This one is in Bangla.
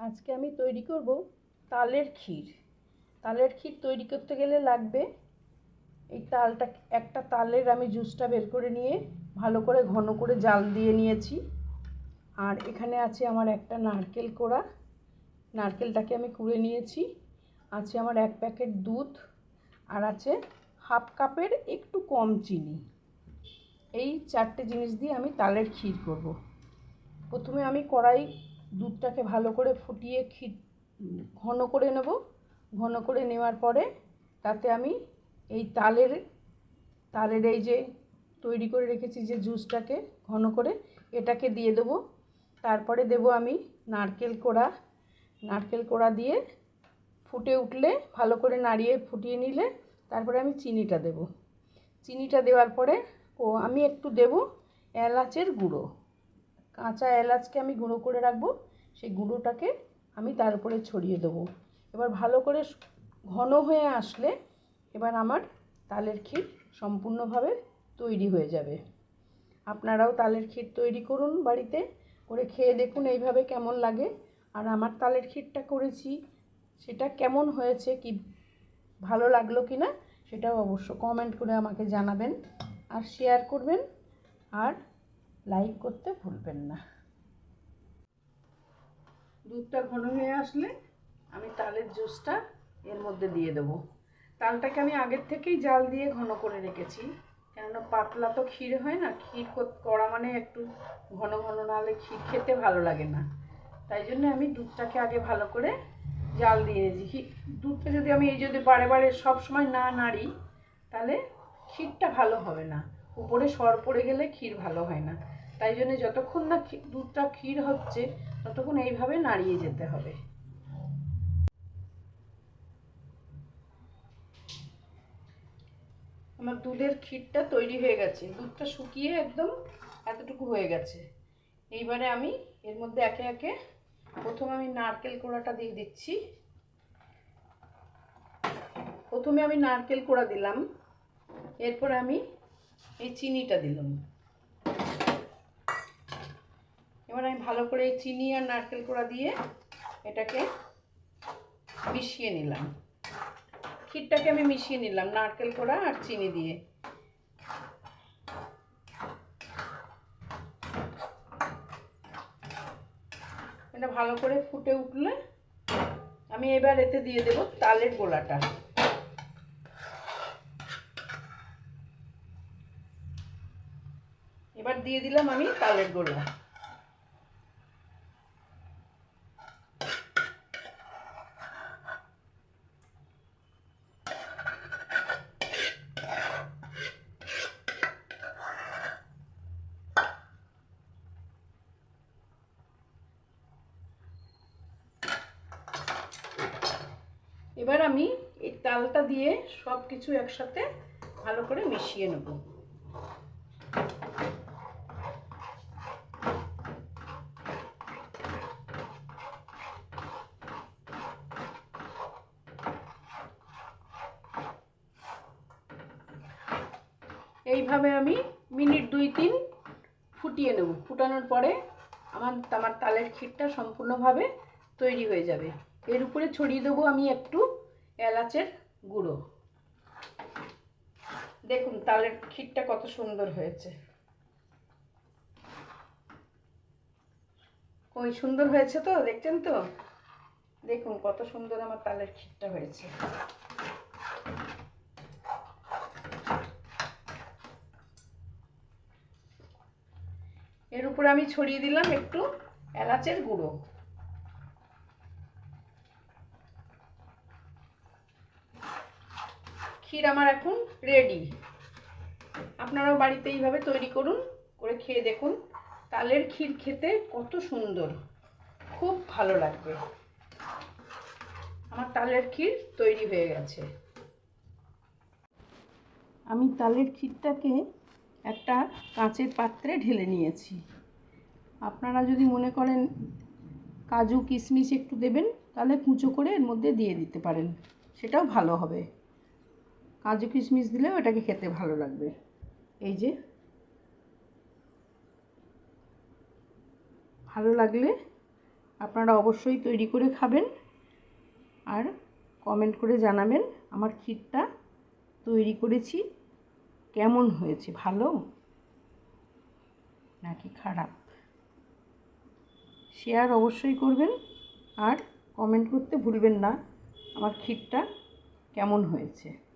আজকে আমি তৈরি করব তালের ক্ষীর। তালের ক্ষীর তৈরি করতে গেলে লাগবে এই তালটা, একটা তালের আমি জুসটা বের করে নিয়ে ভালো করে ঘন করে জাল দিয়ে নিয়েছি। আর এখানে আছে আমার একটা নারকেল কোড়া, নারকেলটাকে আমি কুড়ে নিয়েছি। আছে আমার 1 প্যাকেট দুধ, আর আছে হাফ কাপের একটু কম চিনি। এই 4টে জিনিস দিয়ে আমি তালের ক্ষীর করব। প্রথমে আমি কড়াই দুধটাকে ভালো করে ফুটিয়ে ক্ষীর ঘন করে নেব। ঘন করে নেওয়ার পরে তাতে আমি এই তালের এই যে তৈরি করে রেখেছি যে জুসটাকে ঘন করে, এটাকে দিয়ে দেবো। তারপরে দেব আমি নারকেল কোড়া দিয়ে ফুটে উঠলে ভালো করে নাড়িয়ে ফুটিয়ে নিলে তারপরে আমি চিনিটা দেব। চিনিটা দেওয়ার পরে আমি একটু দেব এলাচের গুঁড়ো। কাঁচা এলাচকে আমি গুঁড়ো করে রাখবো, সেই গুঁড়োটাকে আমি তার উপরে ছড়িয়ে দেবো। এবার ভালো করে ঘন হয়ে আসলে এবার আমার তালের ক্ষীর সম্পূর্ণভাবে তৈরি হয়ে যাবে। আপনারাও তালের ক্ষীর তৈরি করুন, বাড়িতে করে খেয়ে দেখুন এইভাবে কেমন লাগে। আর আমার তালের ক্ষীরটা করেছি সেটা কেমন হয়েছে, কি ভালো লাগলো কি না সেটাও অবশ্য কমেন্ট করে আমাকে জানাবেন, আর শেয়ার করবেন, আর লাইক করতে ভুলবেন না। দুধটা ঘন হয়ে আসলে আমি তালের জুসটা এর মধ্যে দিয়ে দেবো। তালটাকে আমি আগের থেকেই জাল দিয়ে ঘন করে রেখেছি, কেননা পাতলা তো ক্ষীর হয় না, ক্ষীর করা মানে একটু ঘন ঘন না হলে ক্ষীর খেতে ভালো লাগে না। তাই জন্য আমি দুধটাকে আগে ভালো করে জাল দিয়ে নিয়েছি। দুধটা যদি আমি যদি বারে বারে সবসময় না নাড়ি তাহলে ক্ষীরটা ভালো হবে না, উপরে সর পড়ে গেলে ক্ষীর ভালো হয় না। তাই জন্য যতক্ষণ না দুধটা ক্ষীর হচ্ছে ততক্ষণ এইভাবে নাড়িয়ে যেতে হবে। আমার দুধের ক্ষীরটা তৈরি হয়ে গেছে, দুধটা শুকিয়ে একদম এতটুকু হয়ে গেছে। এইবারে আমি এর মধ্যে একে একে প্রথমে আমি নারকেল কোড়াটা দিয়ে দিচ্ছি। প্রথমে আমি নারকেল কোড়া দিলাম, এরপর আমি এই চিনিটা দিলাম। এবার আমি ভালো করে এই চিনি আর নারকেল কোড়া দিয়ে এটাকে মিশিয়ে নিলাম। ক্ষীরটাকে আমি মিশিয়ে নিলাম নারকেল কোড়া আর চিনি দিয়ে। এটা ভালো করে ফুটে উঠলে আমি এবার এতে দিয়ে দেব তালের গোলাটা। এবার দিয়ে দিলাম আমি তালের গোলা। এবার আমি এই তালটা দিয়ে সব কিছু একসাথে ভালো করে মিশিয়ে নেব। এইভাবে আমি মিনিট 2-3 ফুটিয়ে নেব। ফুটানোর পরে আমার তালের ক্ষীরটা সম্পূর্ণভাবে তৈরি হয়ে যাবে। এর উপরে ছড়িয়ে দেবো আমি একটু এলাচের গুঁড়ো। দেখুন তালের ক্ষীরটা কত সুন্দর হয়েছে। ওই সুন্দর হয়েছে তো, দেখছেন তো? দেখুন কত সুন্দর আমার তালের ক্ষীরটা হয়েছে। এর উপরে আমি ছড়িয়ে দিলাম একটু এলাচের গুঁড়ো। ক্ষীর আমার এখন রেডি। আপনারাও বাড়িতে এইভাবে তৈরি করুন, করে খেয়ে দেখুন। তালের ক্ষীর খেতে কত সুন্দর, খুব ভালো লাগবে। আমার তালের ক্ষীর তৈরি হয়ে গেছে। আমি তালের ক্ষীরটাকে একটা কাঁচের পাত্রে ঢেলে নিয়েছি। আপনারা যদি মনে করেন কাজু কিশমিশ একটু দেবেন তাহলে কুচো করে এর মধ্যে দিয়ে দিতে পারেন, সেটাও ভালো হবে। কাজু কিশমিশ দিলেও এটাকে খেতে ভালো লাগবে। এই যে ভালো লাগলে আপনারা অবশ্যই তৈরি করে খাবেন আর কমেন্ট করে জানাবেন আমার ক্ষীরটা তৈরি করেছি কেমন হয়েছে, ভালো নাকি খারাপ। শেয়ার অবশ্যই করবেন আর কমেন্ট করতে ভুলবেন না আমার ক্ষীরটা কেমন হয়েছে।